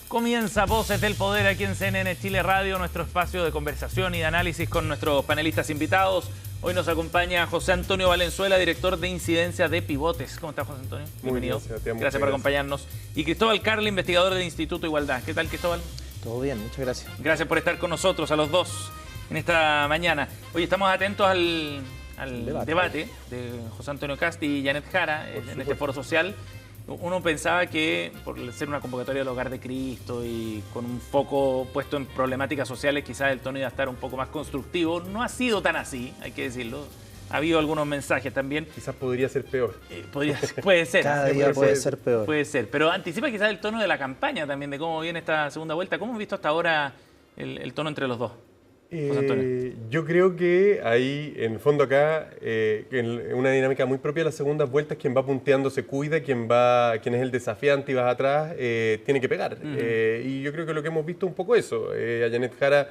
Comienza Voces del Poder aquí en CNN Chile Radio, nuestro espacio de conversación y de análisis con nuestros panelistas invitados. Hoy nos acompaña José Antonio Valenzuela, director de incidencia de Pivotes. ¿Cómo estás, José Antonio? Bienvenido. Gracias por acompañarnos. Y Cristóbal Carle, investigador del Instituto Igualdad. ¿Qué tal, Cristóbal? Todo bien, muchas gracias. Gracias por estar con nosotros, a los dos, en esta mañana. Hoy estamos atentos al debate de José Antonio Kast y Janet Jara en este foro social. Uno pensaba que, por ser una convocatoria del Hogar de Cristo y con un foco puesto en problemáticas sociales, quizás el tono iba a estar un poco más constructivo. No ha sido tan así, hay que decirlo. Ha habido algunos mensajes también. Quizás podría ser peor. Puede ser. Cada día puede ser peor. Puede ser, pero anticipa quizás el tono de la campaña también, de cómo viene esta segunda vuelta. ¿Cómo has visto hasta ahora el tono entre los dos? Yo creo que hay, en el fondo acá, en una dinámica muy propia de las segundas vueltas, quien va punteando se cuida, quien es el desafiante y vas atrás, tiene que pegar. Y yo creo que lo que hemos visto es un poco eso. A Janet Jara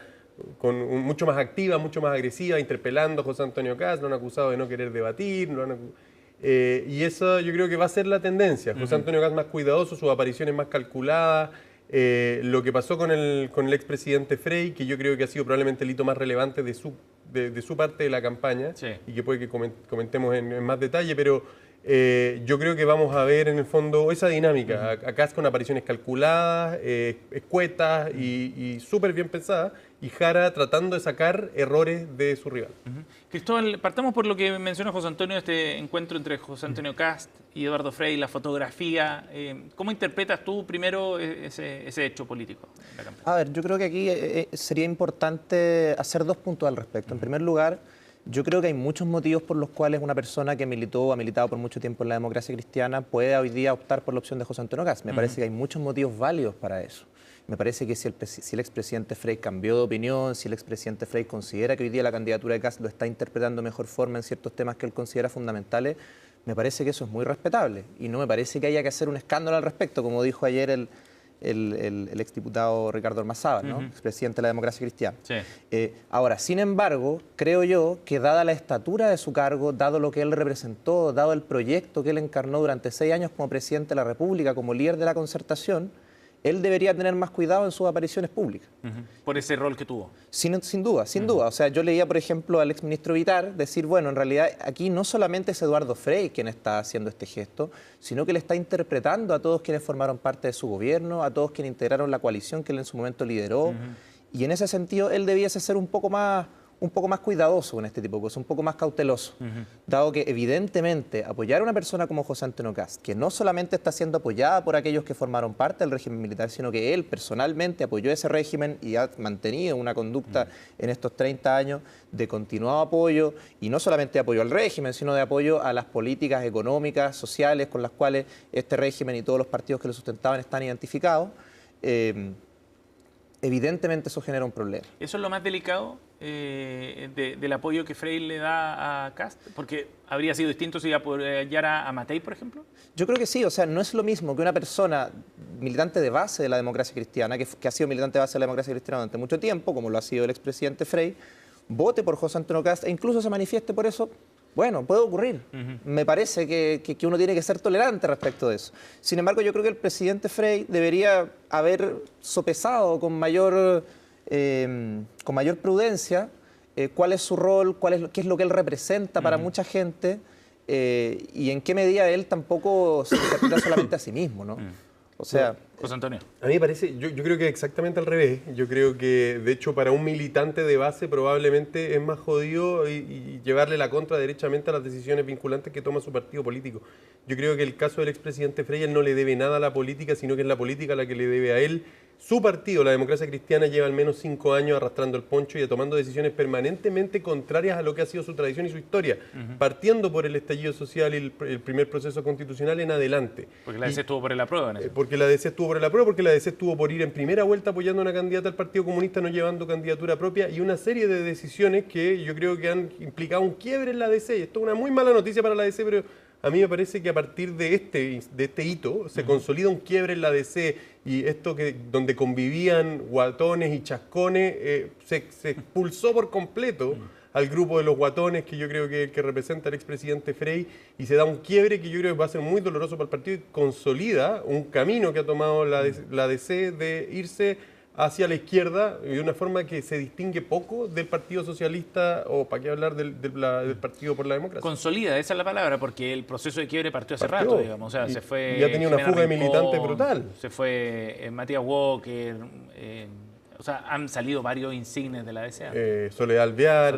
mucho más activa, mucho más agresiva, interpelando a José Antonio Kast, lo han acusado de no querer debatir, y eso yo creo que va a ser la tendencia. José Antonio Kast más cuidadoso, sus apariciones más calculadas. Lo que pasó con el expresidente Frey, que yo creo que ha sido probablemente el hito más relevante de su parte de la campaña, sí, y que puede que comentemos en más detalle, pero yo creo que vamos a ver en el fondo esa dinámica, acá con apariciones calculadas, escuetas y súper bien pensadas, y Jara tratando de sacar errores de su rival. Cristóbal, partamos por lo que mencionó José Antonio, este encuentro entre José Antonio Kast y Eduardo Frei, la fotografía. ¿Cómo interpretas tú primero ese hecho político en la campaña? A ver, yo creo que aquí sería importante hacer dos puntos al respecto. En primer lugar, yo creo que hay muchos motivos por los cuales una persona que militó o ha militado por mucho tiempo en la democracia cristiana puede hoy día optar por la opción de José Antonio Kast. Me parece que hay muchos motivos válidos para eso. Me parece que si el expresidente Frey cambió de opinión, si el expresidente Frey considera que hoy día la candidatura de Kast lo está interpretando de mejor forma en ciertos temas que él considera fundamentales, me parece que eso es muy respetable. Y no me parece que haya que hacer un escándalo al respecto, como dijo ayer el exdiputado Ricardo Ormazábal, ¿no? Expresidente de la democracia cristiana. Sí. Ahora, sin embargo, creo yo que dada la estatura de su cargo, dado lo que él representó, dado el proyecto que él encarnó durante 6 años como presidente de la República, como líder de la concertación, él debería tener más cuidado en sus apariciones públicas. Por ese rol que tuvo. Sin duda, sin duda. O sea, yo leía, por ejemplo, al exministro Vitar decir, bueno, en realidad aquí no solamente es Eduardo Frei quien está haciendo este gesto, sino que le está interpretando a todos quienes formaron parte de su gobierno, a todos quienes integraron la coalición que él en su momento lideró. Y en ese sentido, él debiese ser un poco más cuidadoso con este tipo de cosas, un poco más cauteloso, dado que evidentemente apoyar a una persona como José Antonio Kast, que no solamente está siendo apoyada por aquellos que formaron parte del régimen militar, sino que él personalmente apoyó ese régimen y ha mantenido una conducta en estos 30 años de continuado apoyo, y no solamente de apoyo al régimen, sino de apoyo a las políticas económicas, sociales, con las cuales este régimen y todos los partidos que lo sustentaban están identificados. Evidentemente eso genera un problema. ¿Eso es lo más delicado del apoyo que Frei le da a Kast? Porque habría sido distinto si apoyara a Matei, por ejemplo. Yo creo que sí, o sea, no es lo mismo que una persona militante de base de la democracia cristiana, que ha sido militante de base de la democracia cristiana durante mucho tiempo, como lo ha sido el expresidente Frei, vote por José Antonio Kast e incluso se manifieste por eso. Bueno, puede ocurrir. Me parece que uno tiene que ser tolerante respecto de eso. Sin embargo, yo creo que el presidente Frei debería haber sopesado con mayor prudencia cuál es su rol, qué es lo que él representa para mucha gente, y en qué medida él tampoco se interpreta solamente a sí mismo, ¿no? O sea, José Antonio. A mí me parece, yo creo que exactamente al revés. Yo creo que, de hecho, para un militante de base probablemente es más jodido y llevarle la contra derechamente a las decisiones vinculantes que toma su partido político. Yo creo que el caso del expresidente Frei, él no le debe nada a la política, sino que es la política la que le debe a él. Su partido, la democracia cristiana, lleva al menos 5 años arrastrando el poncho y tomando decisiones permanentemente contrarias a lo que ha sido su tradición y su historia, partiendo por el estallido social y el primer proceso constitucional en adelante. Porque la DC estuvo por el apruebo en eso. Porque la DC estuvo por el apruebo, porque la DC estuvo por ir en primera vuelta apoyando a una candidata al Partido Comunista, no llevando candidatura propia, y una serie de decisiones que yo creo que han implicado un quiebre en la DC. Y esto es una muy mala noticia para la DC, pero a mí me parece que a partir de este hito se consolida un quiebre en la DC, y esto donde convivían guatones y chascones se expulsó por completo al grupo de los guatones que yo creo que representa el expresidente Frey, y se da un quiebre que yo creo que va a ser muy doloroso para el partido y consolida un camino que ha tomado la DC de irse hacia la izquierda de una forma que se distingue poco del Partido Socialista, o para qué hablar del Partido por la Democracia. Consolida, esa es la palabra, porque el proceso de quiebre partió hace rato, digamos. O sea, se fue. Ya tenía una Jimena fuga de Rincón, militantes brutal. Se fue Matías Walker. O sea, han salido varios insignes de la DCA. Soledad Alvear,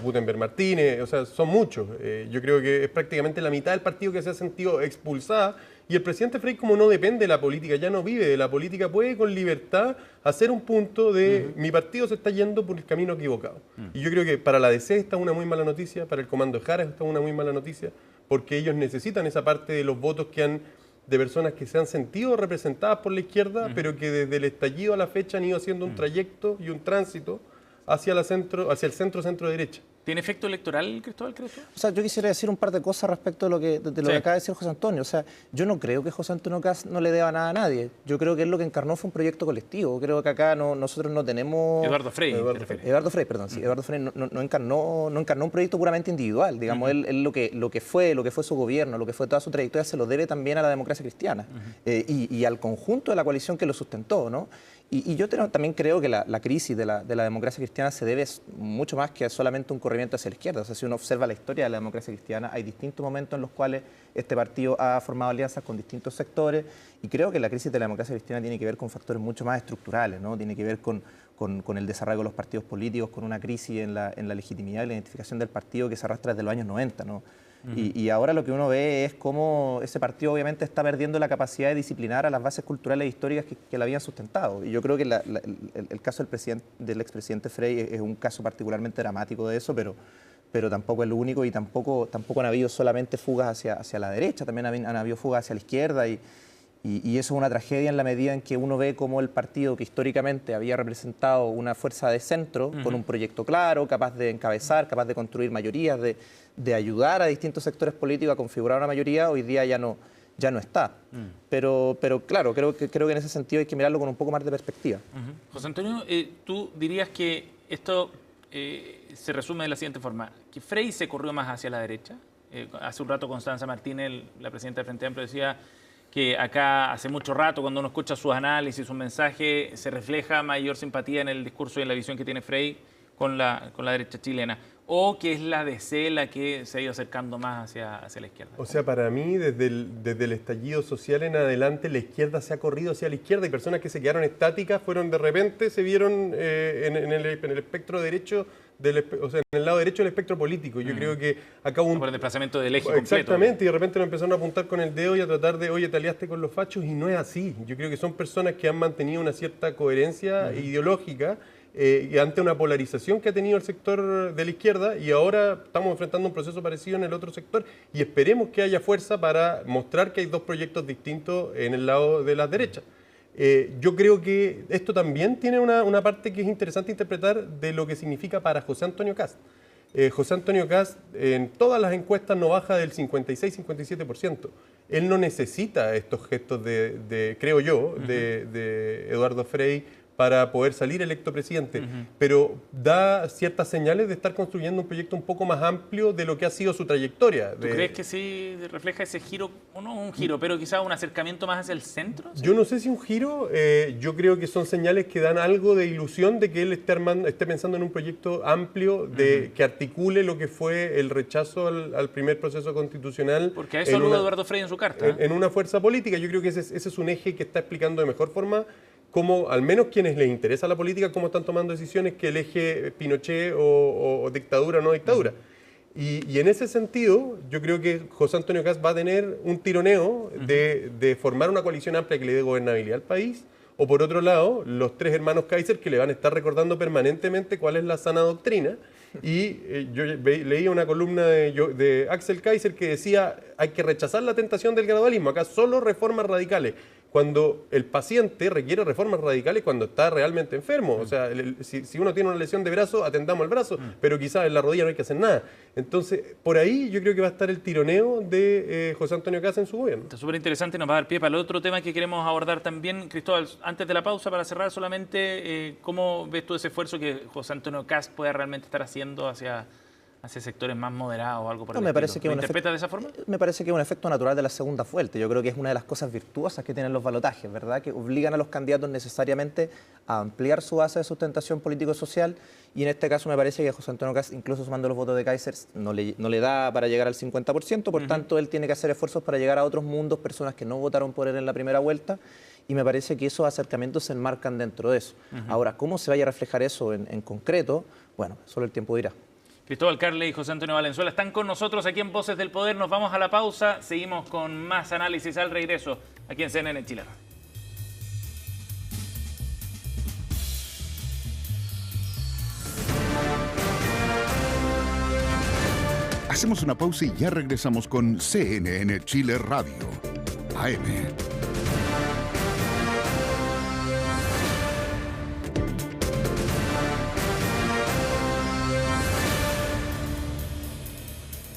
Gutenberg Martínez, o sea, son muchos. Yo creo que es prácticamente la mitad del partido que se ha sentido expulsada. Y el presidente Frey, como no depende de la política, ya no vive de la política, puede con libertad hacer un punto de mi partido se está yendo por el camino equivocado. Y yo creo que para la DC esta es una muy mala noticia, para el Comando de Jara esta es una muy mala noticia, porque ellos necesitan esa parte de los votos de personas que se han sentido representadas por la izquierda, pero que desde el estallido a la fecha han ido haciendo un trayecto y un tránsito hacia el centro-derecha. ¿Tiene efecto electoral, Cristóbal, crees tú? O sea, yo quisiera decir un par de cosas respecto de lo que acaba de decir José Antonio. O sea, yo no creo que José Antonio Kast no le deba nada a nadie. Yo creo que él lo que encarnó fue un proyecto colectivo. Creo que acá nosotros no tenemos... Eduardo Frey. Eduardo Frey, perdón. Sí, Eduardo Frey no encarnó un proyecto puramente individual. Digamos, él lo que fue su gobierno, lo que fue toda su trayectoria, se lo debe también a la democracia cristiana y al conjunto de la coalición que lo sustentó, ¿no? Y yo también creo que la crisis de la democracia cristiana se debe mucho más que a solamente un corrimiento hacia la izquierda. O sea, si uno observa la historia de la democracia cristiana, hay distintos momentos en los cuales este partido ha formado alianzas con distintos sectores, y creo que la crisis de la democracia cristiana tiene que ver con factores mucho más estructurales, ¿no? Tiene que ver con el desarrollo de los partidos políticos, con una crisis en la legitimidad y la identificación del partido que se arrastra desde los años 90, ¿no? Y ahora lo que uno ve es cómo ese partido obviamente está perdiendo la capacidad de disciplinar a las bases culturales e históricas que la habían sustentado. Y yo creo que el caso del expresidente Frey es un caso particularmente dramático de eso, pero tampoco es el único, y tampoco han habido solamente fugas hacia la derecha, también han habido fugas hacia la izquierda, y eso es una tragedia en la medida en que uno ve cómo el partido que históricamente había representado una fuerza de centro, con un proyecto claro, capaz de encabezar, capaz de construir mayorías, de ayudar a distintos sectores políticos a configurar una mayoría, hoy día ya no está. Pero claro, creo que en ese sentido hay que mirarlo con un poco más de perspectiva. José Antonio, tú dirías que esto se resume de la siguiente forma, que Frey se corrió más hacia la derecha. Hace un rato Constanza Martínez, la presidenta del Frente Amplio, decía que acá hace mucho rato, cuando uno escucha sus análisis, sus mensajes, se refleja mayor simpatía en el discurso y en la visión que tiene Frey con la derecha chilena, o que es la DC la que se ha ido acercando más hacia la izquierda. O sea, para mí, desde el estallido social en adelante, la izquierda se ha corrido hacia la izquierda, y personas que se quedaron estáticas de repente se vieron en el espectro derecho, o sea, en el lado derecho del espectro político. Yo creo que acá por el desplazamiento del eje completo. Exactamente, y de repente lo empezaron a apuntar con el dedo y a tratar de, oye, te aliaste con los fachos, y no es así. Yo creo que son personas que han mantenido una cierta coherencia ideológica, y ante una polarización que ha tenido el sector de la izquierda, y ahora estamos enfrentando un proceso parecido en el otro sector, y esperemos que haya fuerza para mostrar que hay dos proyectos distintos en el lado de la derecha. Yo creo que esto también tiene una parte que es interesante interpretar de lo que significa para José Antonio Kast. José Antonio Kast en todas las encuestas no baja del 56-57%. Él no necesita estos gestos creo yo, de Eduardo Frey para poder salir electo presidente, pero da ciertas señales de estar construyendo un proyecto un poco más amplio de lo que ha sido su trayectoria. ¿Tú crees que sí refleja ese giro, o no un giro, pero quizás un acercamiento más hacia el centro? ¿Sí? Yo no sé si un giro, yo creo que son señales que dan algo de ilusión de que él esté pensando en un proyecto amplio que articule lo que fue el rechazo al primer proceso constitucional. Porque a eso alude Eduardo Frey en su carta. En una fuerza política. Yo creo que ese es un eje que está explicando de mejor forma cómo, al menos quienes les interesa la política, cómo están tomando decisiones que el eje Pinochet o dictadura o no dictadura. Y en ese sentido, yo creo que José Antonio Kast va a tener un tironeo de formar una coalición amplia que le dé gobernabilidad al país, o por otro lado, los tres hermanos Kaiser, que le van a estar recordando permanentemente cuál es la sana doctrina. Y yo leía una columna de Axel Kaiser que decía: hay que rechazar la tentación del gradualismo, acá solo reformas radicales. cuando el paciente requiere reformas radicales cuando está realmente enfermo. O sea, si uno tiene una lesión de brazo, atendamos el brazo, pero quizás en la rodilla no hay que hacer nada. Entonces, por ahí yo creo que va a estar el tironeo de José Antonio Kast en su gobierno. Está súper interesante, nos va a dar pie para el otro tema que queremos abordar también. Cristóbal, antes de la pausa, para cerrar solamente, ¿cómo ves tú ese esfuerzo que José Antonio Kast puede realmente estar haciendo hacia sectores más moderados o algo por el estilo? ¿Lo interpretas de esa forma? Me parece que es un efecto natural de la segunda vuelta. Yo creo que es una de las cosas virtuosas que tienen los balotajes, ¿verdad? Que obligan a los candidatos necesariamente a ampliar su base de sustentación político-social, y en este caso me parece que José Antonio Kast, incluso sumando los votos de Kaiser, no le da para llegar al 50%, por tanto él tiene que hacer esfuerzos para llegar a otros mundos, personas que no votaron por él en la primera vuelta, y me parece que esos acercamientos se enmarcan dentro de eso. Ahora, ¿cómo se vaya a reflejar eso en concreto? Bueno, solo el tiempo dirá. Cristóbal Carle y José Antonio Valenzuela están con nosotros aquí en Voces del Poder. Nos vamos a la pausa, seguimos con más análisis al regreso aquí en CNN Chile. Hacemos una pausa y ya regresamos con CNN Chile Radio, AM.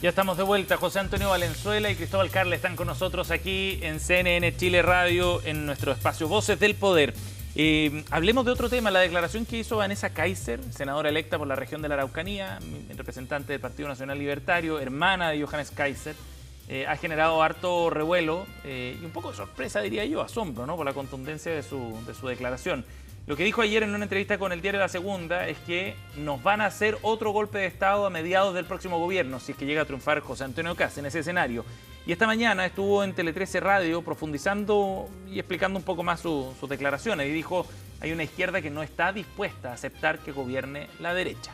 Ya estamos de vuelta. José Antonio Valenzuela y Cristóbal Carle están con nosotros aquí en CNN Chile Radio, en nuestro espacio Voces del Poder. Hablemos de otro tema, la declaración que hizo Vanessa Kaiser, senadora electa por la región de la Araucanía, representante del Partido Nacional Libertario, hermana de Johannes Kaiser. Ha generado harto revuelo y un poco de sorpresa, diría yo, asombro, ¿no?, por la contundencia de su declaración. Lo que dijo ayer en una entrevista con el diario La Segunda es que nos van a hacer otro golpe de Estado a mediados del próximo gobierno, si es que llega a triunfar José Antonio Kast en ese escenario. Y esta mañana estuvo en Tele 13 Radio profundizando y explicando un poco más sus declaraciones. Y dijo, hay una izquierda que no está dispuesta a aceptar que gobierne la derecha.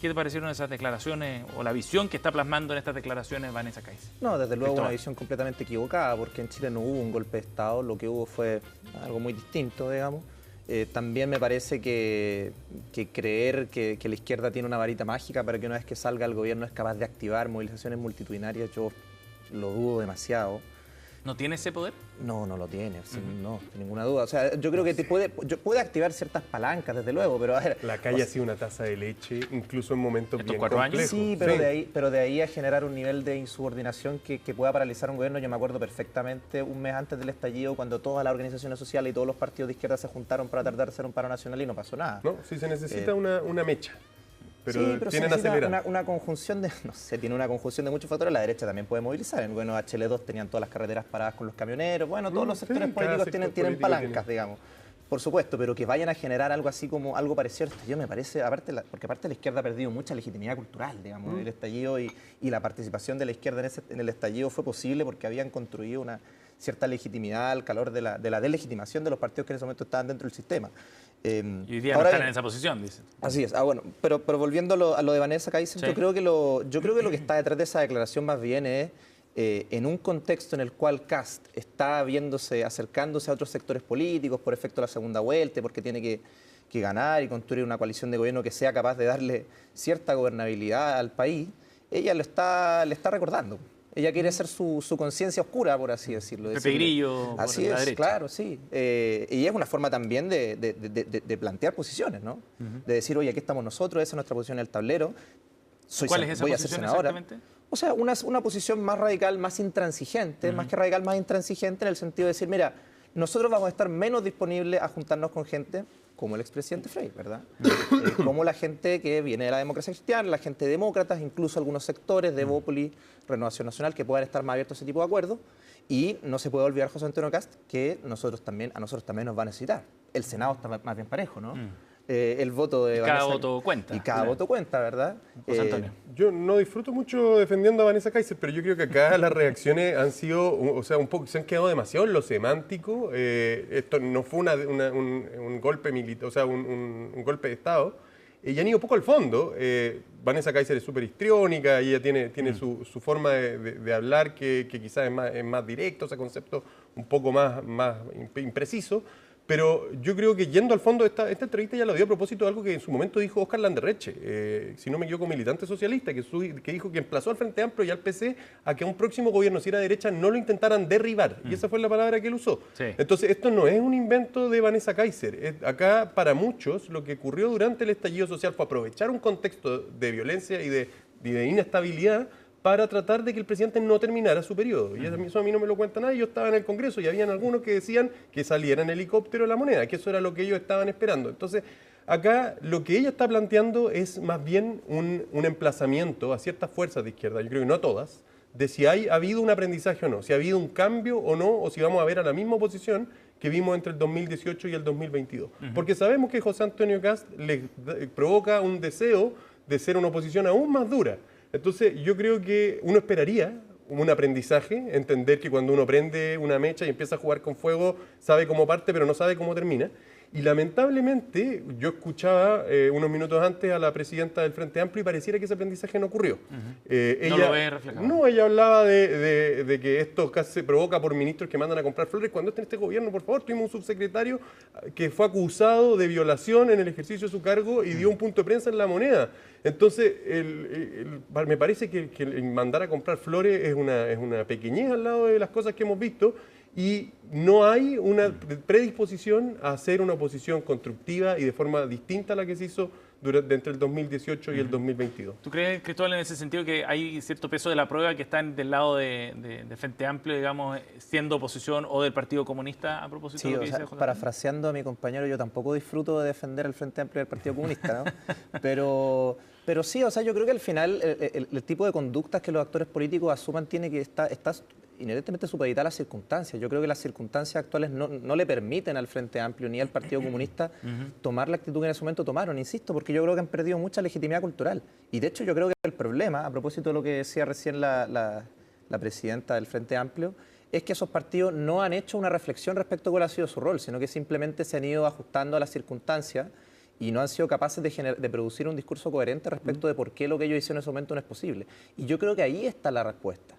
¿Qué te parecieron esas declaraciones o la visión que está plasmando en estas declaraciones Vanessa Kaiser? No, desde luego una visión completamente equivocada, porque en Chile no hubo un golpe de Estado, lo que hubo fue algo muy distinto, digamos. También me parece que creer que la izquierda tiene una varita mágica para que una vez que salga el gobierno es capaz de activar movilizaciones multitudinarias, yo lo dudo demasiado. ¿No tiene ese poder? No, no lo tiene, no, sin ninguna duda. O sea, yo creo que puede activar ciertas palancas, desde luego, pero a ver... La calle ha sido una taza de leche, incluso en momentos bien 4 años. complejos. Sí, pero de ahí a generar un nivel de insubordinación que pueda paralizar un gobierno. Yo me acuerdo perfectamente un mes antes del estallido, cuando todas las organizaciones sociales y todos los partidos de izquierda se juntaron para tratar de hacer un paro nacional y no pasó nada. No, sí se necesita una mecha. Pero sí, pero tienen se necesita acelerado. una conjunción de, no sé, tiene una conjunción de muchos factores. La derecha también puede movilizar. Bueno, HL2 tenían todas las carreteras paradas con los camioneros. Bueno, todos los sectores políticos tienen palancas, digamos. Por supuesto, pero que vayan a generar algo así como algo parecido al estallido me parece, porque aparte la izquierda ha perdido mucha legitimidad cultural, digamos. El estallido y la participación de la izquierda en el estallido fue posible porque habían construido una cierta legitimidad al calor de la deslegitimación de los partidos que en ese momento estaban dentro del sistema. Y hoy día no están en esa posición, dice. Así es. Bueno, pero volviendo a lo de Vanessa Kaiser, sí. yo creo que lo que está detrás de esa declaración más bien es en un contexto en el cual Kast está acercándose a otros sectores políticos por efecto de la segunda vuelta, porque tiene que ganar y construir una coalición de gobierno que sea capaz de darle cierta gobernabilidad al país, ella le está recordando. Ella quiere ser su conciencia oscura, por así decirlo. Pepe Grillo, así es, la derecha. Claro, sí. Y es una forma también de plantear posiciones, ¿no? De decir, oye, aquí estamos nosotros, esa es nuestra posición en el tablero. ¿Cuál es esa posición exactamente? O sea, una posición más radical, más intransigente, más que radical, más intransigente en el sentido de decir, mira, nosotros vamos a estar menos disponibles a juntarnos con gente como el expresidente Frey, ¿verdad? Como la gente que viene de la democracia cristiana, la gente demócrata, incluso algunos sectores de Evópolis, Renovación Nacional, que puedan estar más abiertos a ese tipo de acuerdos. Y no se puede olvidar, José Antonio Kast, que a nosotros también nos va a necesitar. El Senado está más bien parejo, ¿no? El voto de Vanessa, cada voto cuenta. Y cada voto cuenta, ¿verdad? José Antonio. Yo no disfruto mucho defendiendo a Vanessa Kaiser, pero yo creo que acá las reacciones han sido, o sea, un poco, se han quedado demasiado en lo semántico. Esto no fue un golpe militar, o sea, un golpe de Estado. Y han ido poco al fondo. Vanessa Kaiser es súper histriónica, ella tiene su forma de hablar que quizás es más directo, ese concepto un poco más impreciso. Pero yo creo que yendo al fondo, esta entrevista ya la dio a propósito de algo que en su momento dijo Óscar Landerreche, si no me equivoco, militante socialista, que dijo que emplazó al Frente Amplio y al PC a que a un próximo gobierno, si era derecha, no lo intentaran derribar. Y esa fue la palabra que él usó. Sí. Entonces, esto no es un invento de Vanessa Kaiser. Acá, para muchos, lo que ocurrió durante el estallido social fue aprovechar un contexto de violencia y de inestabilidad para tratar de que el presidente no terminara su periodo. Y eso a mí no me lo cuenta nadie. Yo estaba en el Congreso y habían algunos que decían que saliera en helicóptero la moneda, que eso era lo que ellos estaban esperando. Entonces, acá lo que ella está planteando es más bien un emplazamiento a ciertas fuerzas de izquierda, yo creo que no a todas, de si ha habido un aprendizaje o no, si ha habido un cambio o no, o si vamos a ver a la misma oposición que vimos entre el 2018 y el 2022. Porque sabemos que José Antonio Kast le provoca un deseo de ser una oposición aún más dura. Entonces, yo creo que uno esperaría un aprendizaje, entender que cuando uno prende una mecha y empieza a jugar con fuego, sabe cómo parte, pero no sabe cómo termina. Y lamentablemente, yo escuchaba unos minutos antes a la presidenta del Frente Amplio y pareciera que ese aprendizaje no ocurrió. Ella, no lo ve reflejado. No, ella hablaba de que esto casi se provoca por ministros que mandan a comprar flores. Cuando está en este gobierno, por favor, tuvimos un subsecretario que fue acusado de violación en el ejercicio de su cargo y dio un punto de prensa en La Moneda. Entonces, me parece que el mandar a comprar flores es una pequeñez al lado de las cosas que hemos visto. Y no hay una predisposición a hacer una oposición constructiva y de forma distinta a la que se hizo entre el 2018 y el 2022. ¿Tú crees, Cristóbal, en ese sentido que hay cierto peso de la prueba que está del lado de Frente Amplio, digamos, siendo oposición o del Partido Comunista a propósito sí, de lo que dice José? Parafraseando a mi compañero, yo tampoco disfruto de defender al Frente Amplio del Partido Comunista, ¿no? Pero sí, o sea, yo creo que al final el tipo de conductas que los actores políticos asuman tiene que estar inherentemente supeditada a las circunstancias. Yo creo que las circunstancias actuales no le permiten al Frente Amplio ni al Partido Comunista tomar la actitud que en ese momento tomaron, insisto, porque yo creo que han perdido mucha legitimidad cultural. Y de hecho yo creo que el problema, a propósito de lo que decía recién la presidenta del Frente Amplio, es que esos partidos no han hecho una reflexión respecto a cuál ha sido su rol, sino que simplemente se han ido ajustando a las circunstancias y no han sido capaces de producir un discurso coherente respecto de por qué lo que ellos hicieron en ese momento no es posible. Y yo creo que ahí está la respuesta.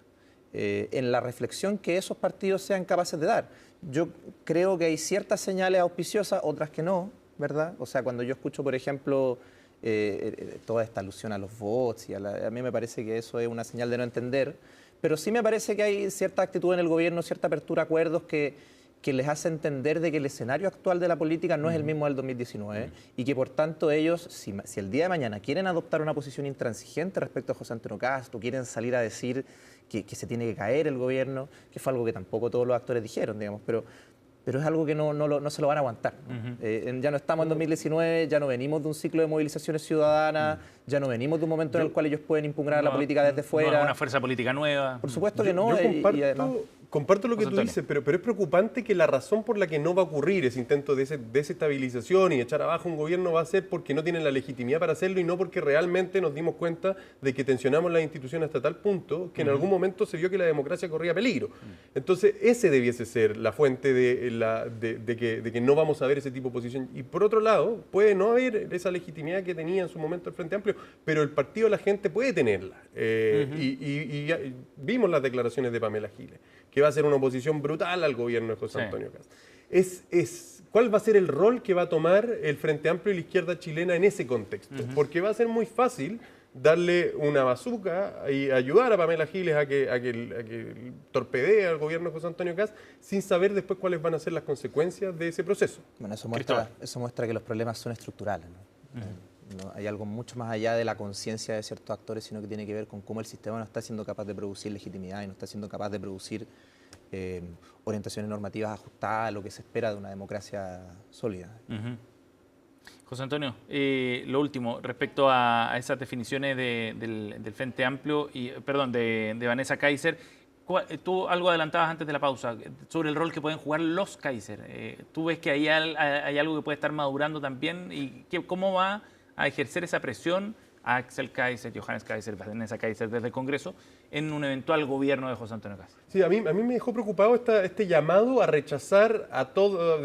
En la reflexión que esos partidos sean capaces de dar. Yo creo que hay ciertas señales auspiciosas, otras que no, ¿verdad? O sea, cuando yo escucho, por ejemplo, toda esta alusión a los bots, a mí me parece que eso es una señal de no entender, pero sí me parece que hay cierta actitud en el gobierno, cierta apertura a acuerdos que les hace entender de que el escenario actual de la política no es el mismo del 2019 y que por tanto ellos, si el día de mañana quieren adoptar una posición intransigente respecto a José Antonio Kast o quieren salir a decir que se tiene que caer el gobierno, que fue algo que tampoco todos los actores dijeron, digamos, pero es algo que no se lo van a aguantar, ¿no? Ya no estamos en 2019, ya no venimos de un ciclo de movilizaciones ciudadanas, ya no venimos de un momento en el cual ellos pueden impugnar la política desde fuera. No, una fuerza política nueva. Por supuesto que no. Yo comparto lo que tú dices, pero es preocupante que la razón por la que no va a ocurrir ese intento de desestabilización y echar abajo un gobierno va a ser porque no tienen la legitimidad para hacerlo y no porque realmente nos dimos cuenta de que tensionamos las instituciones hasta tal punto que en algún momento se vio que la democracia corría peligro. Entonces, ese debiese ser la fuente de que no vamos a ver ese tipo de posición. Y por otro lado, puede no haber esa legitimidad que tenía en su momento el Frente Amplio, pero el partido de la gente puede tenerla. Y vimos las declaraciones de Pamela Giles, que va a ser una oposición brutal al gobierno de José Antonio Kast. ¿Cuál va a ser el rol que va a tomar el Frente Amplio y la izquierda chilena en ese contexto? Porque va a ser muy fácil darle una bazuca y ayudar a Pamela Giles a que torpedee al gobierno de José Antonio Kast sin saber después cuáles van a ser las consecuencias de ese proceso. Bueno, eso muestra que los problemas son estructurales, ¿no? No, hay algo mucho más allá de la conciencia de ciertos actores, sino que tiene que ver con cómo el sistema no está siendo capaz de producir legitimidad y no está siendo capaz de producir orientaciones normativas ajustadas a lo que se espera de una democracia sólida. José Antonio, lo último, respecto a esas definiciones del Frente Amplio, de Vanessa Kaiser, tú algo adelantabas antes de la pausa sobre el rol que pueden jugar los Kaiser. ¿Tú ves que hay algo que puede estar madurando también? ¿Y cómo va a ejercer esa presión a Axel Kaiser, Johannes Kaiser, Vanessa Kaiser desde el Congreso en un eventual gobierno de José Antonio Kast. Sí, a mí me dejó preocupado este llamado a rechazar a todo,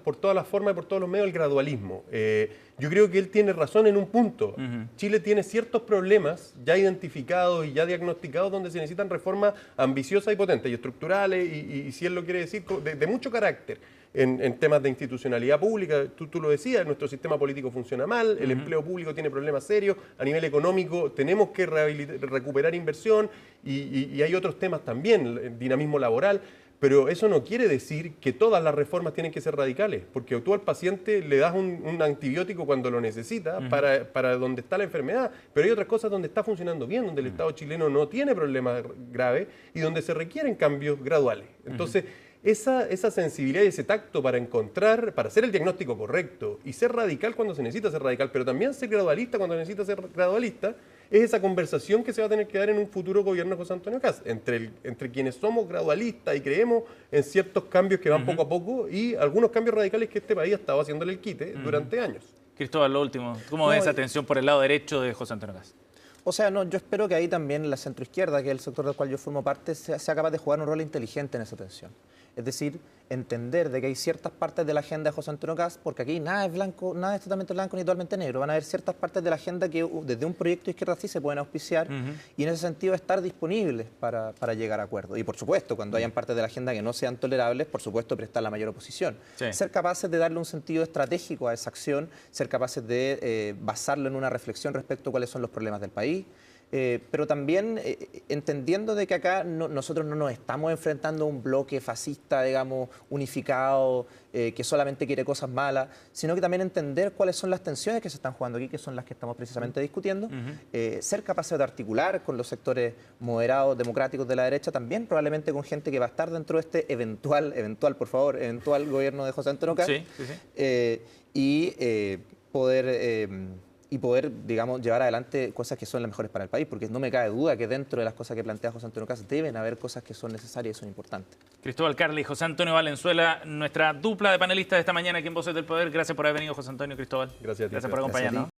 por todas las formas y por todos los medios el gradualismo. Yo creo que él tiene razón en un punto. Chile tiene ciertos problemas ya identificados y ya diagnosticados donde se necesitan reformas ambiciosas y potentes y estructurales y si él lo quiere decir, de mucho carácter. En temas de institucionalidad pública, tú lo decías, nuestro sistema político funciona mal, el empleo público tiene problemas serios, a nivel económico tenemos que recuperar inversión y hay otros temas también, el dinamismo laboral, pero eso no quiere decir que todas las reformas tienen que ser radicales, porque tú al paciente le das un antibiótico cuando lo necesita para donde está la enfermedad, pero hay otras cosas donde está funcionando bien, donde el Estado chileno no tiene problemas graves y donde se requieren cambios graduales. Entonces, esa sensibilidad y ese tacto para hacer el diagnóstico correcto y ser radical cuando se necesita ser radical, pero también ser gradualista cuando necesita ser gradualista, es esa conversación que se va a tener que dar en un futuro gobierno de José Antonio Kast, entre quienes somos gradualistas y creemos en ciertos cambios que van poco a poco y algunos cambios radicales que este país ha estado haciéndole el quite durante años. Cristóbal, lo último, ¿cómo ves esa tensión por el lado derecho de José Antonio Kast? O sea, no, yo espero que ahí también la centroizquierda, que es el sector del cual yo formo parte, sea capaz de jugar un rol inteligente en esa tensión. Es decir, entender de que hay ciertas partes de la agenda de José Antonio Kast, porque aquí nada es blanco, nada es totalmente blanco ni totalmente negro. Van a haber ciertas partes de la agenda que desde un proyecto de izquierda sí se pueden auspiciar y en ese sentido estar disponibles para llegar a acuerdos. Y por supuesto, cuando hayan partes de la agenda que no sean tolerables, por supuesto prestar la mayor oposición. Sí. Ser capaces de darle un sentido estratégico a esa acción, ser capaces de basarlo en una reflexión respecto a cuáles son los problemas del país. Pero también entendiendo de que acá nosotros no nos estamos enfrentando a un bloque fascista, digamos, unificado, que solamente quiere cosas malas, sino que también entender cuáles son las tensiones que se están jugando aquí, que son las que estamos precisamente discutiendo, ser capaces de articular con los sectores moderados, democráticos de la derecha, también probablemente con gente que va a estar dentro de este eventual gobierno de José Antonio Kast, y poder, digamos, llevar adelante cosas que son las mejores para el país, porque no me cabe duda que dentro de las cosas que plantea José Antonio Kast deben haber cosas que son necesarias y son importantes. Cristóbal Carli y José Antonio Valenzuela, nuestra dupla de panelistas de esta mañana aquí en Voces del Poder. Gracias por haber venido, José Antonio, Cristóbal. Gracias a ti. Gracias por acompañarnos.